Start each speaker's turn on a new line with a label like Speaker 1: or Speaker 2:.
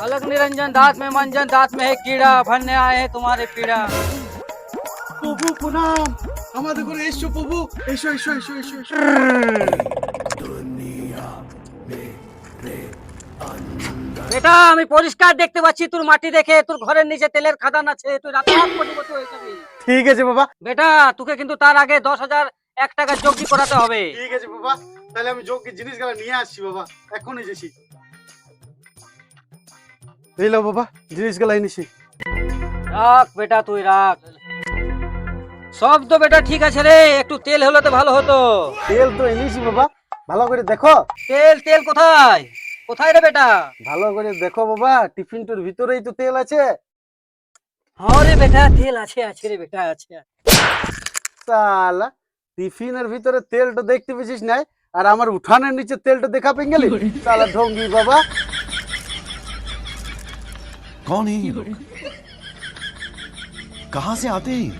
Speaker 1: अलग निरंजन दांत में मंजन दांत में है कीड़ा भरने आए हैं तुम्हारे पीड़ा।
Speaker 2: প্রভু প্রণাম, আমাদের ঘরে এসো প্রভু, এসো এসো এসো এসো এসো।
Speaker 1: বেটা আমি পরিষ্কার দেখতে পাচ্ছি তোর মাটি দেখে তোর ঘরের নিচে তেলের খাদান আছে, তুই রাতারাত কোটিপতি হয়ে যাবি।
Speaker 2: ঠিক আছে বাবা,
Speaker 1: বেটা তোকে কিন্তু তার আগে 10,001 টাকা যোগ্যি করাতে হবে।
Speaker 2: ঠিক আছে বাবা, তাহলে আমি যোগ্য জিনিসগুলো নিয়ে আসছি বাবা, এখনই যাচ্ছি। এই লো বাবা, জিনিসগুলো এনেছি।
Speaker 1: রাখ বেটা তুই রাখ, সব তো বেটা ঠিক আছে রে, একটু তেল হলে তো ভালো হতো।
Speaker 2: তেল তো এনেছি বাবা, ভালো করে দেখো।
Speaker 1: তেল তেল কোথায় কোথায় রে বেটা?
Speaker 2: ভালো করে দেখো বাবা, টিফিনটার ভিতরেই তো তেল আছে।
Speaker 1: হ্যাঁ রে বেটা তেল আছে আছে রে বেটা আছে।
Speaker 2: সালা, টিফিনের ভিতরে তেলটা দেখতে পেয়েছিস না, আর আমার উঠানের নিচে তেলটা দেখা পেয়ে গেলি। সালা ঢঙ্গি বাবা।
Speaker 3: कौन है ये लोग? कहां से आते हैं?